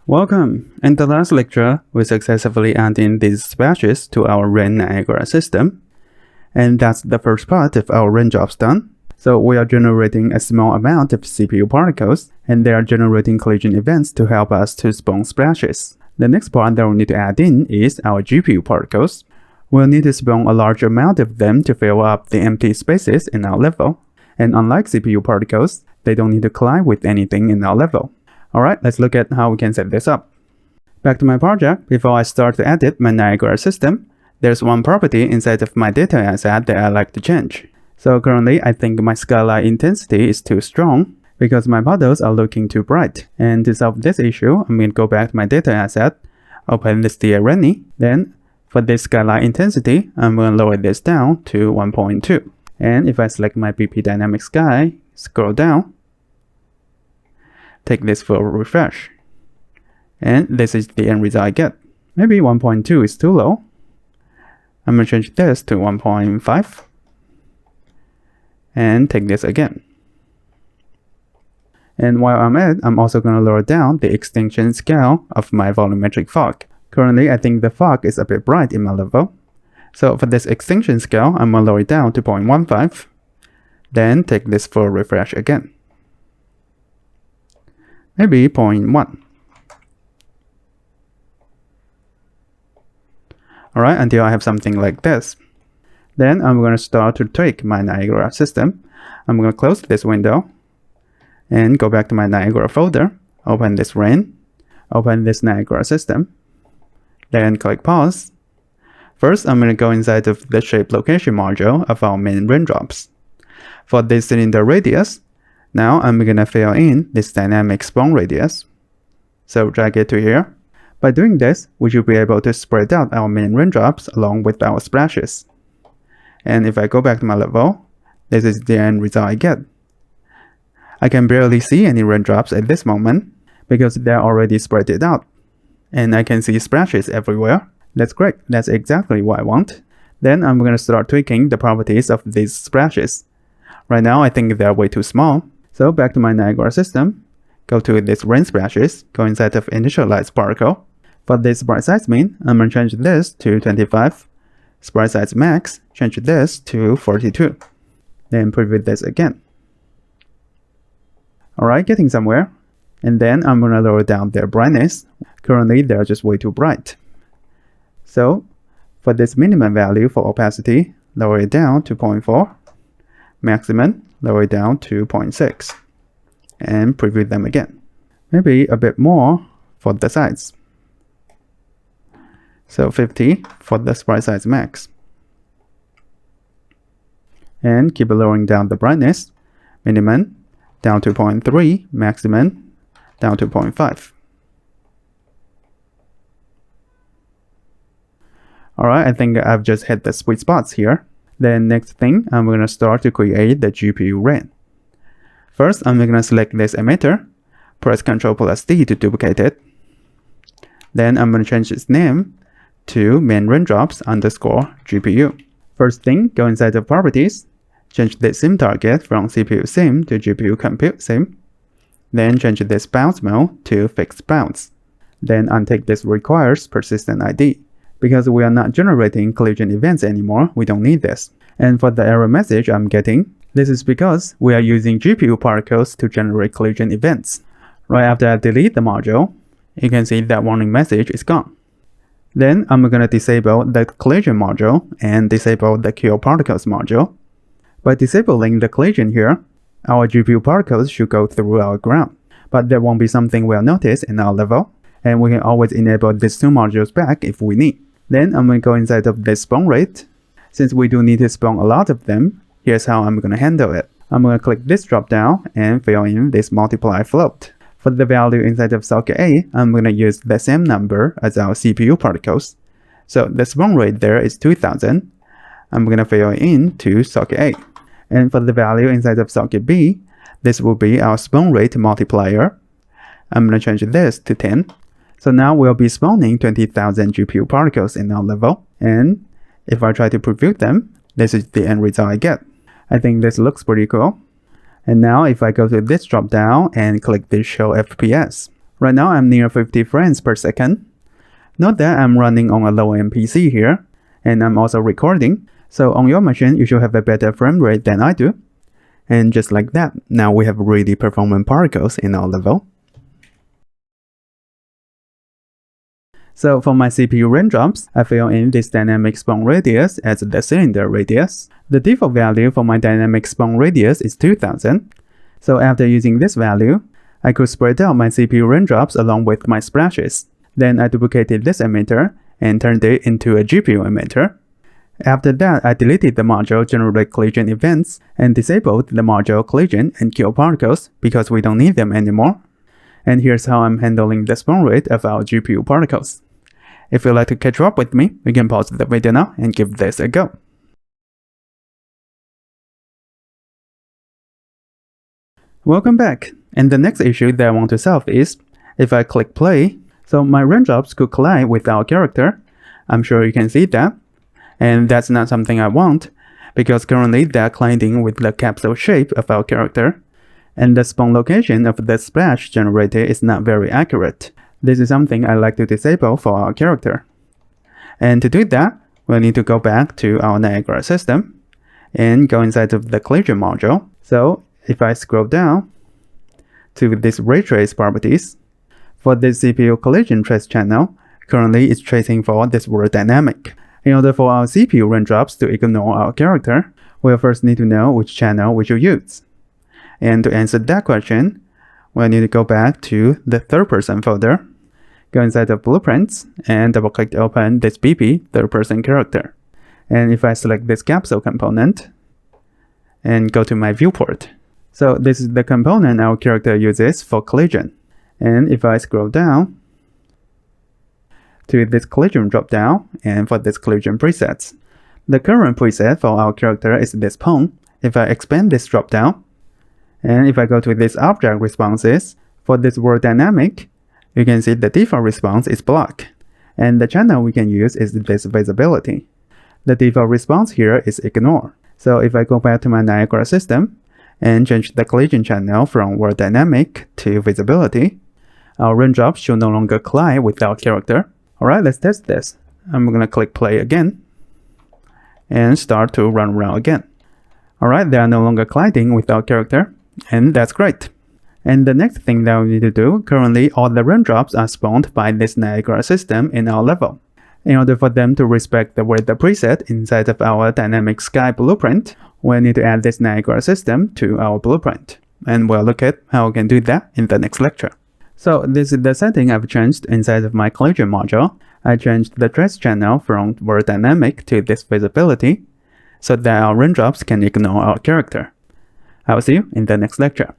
Welcome! In the last lecture, we successfully added these splashes to our rain Niagara system. And that's the first part of our raindrops done. So we are generating a small amount of CPU particles, and they are generating collision events to help us to spawn splashes. The next part that we need to add in is our GPU particles. We'll need to spawn a large amount of them to fill up the empty spaces in our level. And unlike CPU particles, they don't need to collide with anything in our level. Alright, let's look at how we can set this up. Back to my project, before I start to edit my Niagara system, there's one property inside of my data asset that I like to change. So currently, I think my skylight intensity is too strong because my puddles are looking too bright. And to solve this issue, I'm going to go back to my data asset, open this Rainy. Then for this skylight intensity, I'm going to lower this down to 1.2. And if I select my BP Dynamic Sky, scroll down, take this for a refresh. And this is the end result I get. Maybe 1.2 is too low. I'm going to change this to 1.5. And take this again. And while I'm at it, I'm also going to lower down the extinction scale of my volumetric fog. Currently, I think the fog is a bit bright in my level. So for this extinction scale, I'm going to lower it down to 0.15. Then take this for a refresh again. Maybe 0.1. Alright, until I have something like this. Then I'm going to start to tweak my Niagara system. I'm going to close this window and go back to my Niagara folder, open this rain, open this Niagara system, then click pause. First, I'm going to go inside of the shape location module of our main raindrops. For this cylinder radius, now I'm going to fill in this dynamic spawn radius. So drag it to here. By doing this, we should be able to spread out our main raindrops along with our splashes. And if I go back to my level, this is the end result I get. I can barely see any raindrops at this moment because they're already spread it out. And I can see splashes everywhere. That's great, that's exactly what I want. Then I'm going to start tweaking the properties of these splashes. Right now I think they're way too small. So back to my Niagara system, go to this rain splashes, go inside of initialize particle. For this sprite size min, I'm going to change this to 25. Sprite size max, change this to 42. Then preview this again. Alright, getting somewhere. And then I'm going to lower down their brightness. Currently, they're just way too bright. So, for this minimum value for opacity, lower it down to 0.4. Maximum, lower it down to 0.6. And preview them again. Maybe a bit more for the size. So 50 for the sprite size max. And keep lowering down the brightness. Minimum down to 0.3, maximum down to 0.5. Alright, I think I've just hit the sweet spots here. Then next thing, I'm going to start to create the GPU rain. First, I'm going to select this emitter, press Ctrl+D to duplicate it. Then I'm going to change its name to main raindrops underscore GPU. First thing, go inside of properties, change the sim target from CPU sim to GPU compute sim. Then change this bounce mode to fixed bounce. Then untick this requires persistent ID. Because we are not generating collision events anymore, we don't need this. And for the error message I'm getting, this is because we are using GPU particles to generate collision events. Right after I delete the module, you can see that warning message is gone. Then I'm going to disable the collision module and disable the QO particles module. By disabling the collision here, our GPU particles should go through our ground. But there won't be something we'll notice in our level, and we can always enable these two modules back if we need. Then I'm going to go inside of this spawn rate. Since we do need to spawn a lot of them, here's how I'm going to handle it. I'm going to click this drop down and fill in this multiply float. For the value inside of socket A, I'm going to use the same number as our CPU particles. So the spawn rate there is 2000. I'm going to fill in to socket A. And for the value inside of socket B, this will be our spawn rate multiplier. I'm going to change this to 10. So now we'll be spawning 20,000 GPU particles in our level. And if I try to preview them, this is the end result I get. I think this looks pretty cool. And now if I go to this drop down and click this show FPS, Right now I'm near 50 frames per second. Note that I'm running on a low-end PC here, and I'm also recording, so on your machine you should have a better frame rate than I do. And just like that, now we have really performant particles in our level. So for my CPU raindrops, I fill in this dynamic spawn radius as the cylinder radius. The default value for my dynamic spawn radius is 2000. So after using this value, I could spread out my CPU raindrops along with my splashes. Then I duplicated this emitter and turned it into a GPU emitter. After that, I deleted the module generate collision events and disabled the module collision and kill particles because we don't need them anymore. And here's how I'm handling the spawn rate of our GPU particles. If you'd like to catch up with me, you can pause the video now and give this a go. Welcome back, and the next issue that I want to solve is, if I click play, so my raindrops could collide with our character. I'm sure you can see that. And that's not something I want, because currently they're colliding with the capsule shape of our character, and the spawn location of the splash generated is not very accurate. This is something I like to disable for our character. And to do that, we'll need to go back to our Niagara system and go inside of the collision module. So if I scroll down to this ray trace properties, for this CPU collision trace channel, currently it's tracing for this world dynamic. In order for our CPU raindrops to ignore our character, we'll first need to know which channel we should use. And to answer that question, we'll need to go back to the third person folder, go inside of blueprints, and double click to open this BP third person character. And if I select this capsule component, and go to my viewport. So this is the component our character uses for collision. And if I scroll down to this collision dropdown, and for this collision presets, the current preset for our character is this pawn. If I expand this dropdown, and if I go to this object responses, for this world dynamic, you can see the default response is block, and the channel we can use is this visibility. The default response here is ignore. So if I go back to my Niagara system and change the collision channel from world dynamic to visibility, our raindrops should no longer collide with our character. Alright, let's test this. I'm gonna click play again and start to run around again. Alright, they are no longer colliding with our character, and that's great. And the next thing that we need to do, currently all the raindrops are spawned by this Niagara system in our level. In order for them to respect the weather preset inside of our dynamic sky blueprint, we need to add this Niagara system to our blueprint. And we'll look at how we can do that in the next lecture. So this is the setting I've changed inside of my collision module. I changed the trace channel from world dynamic to this visibility, so that our raindrops can ignore our character. I will see you in the next lecture.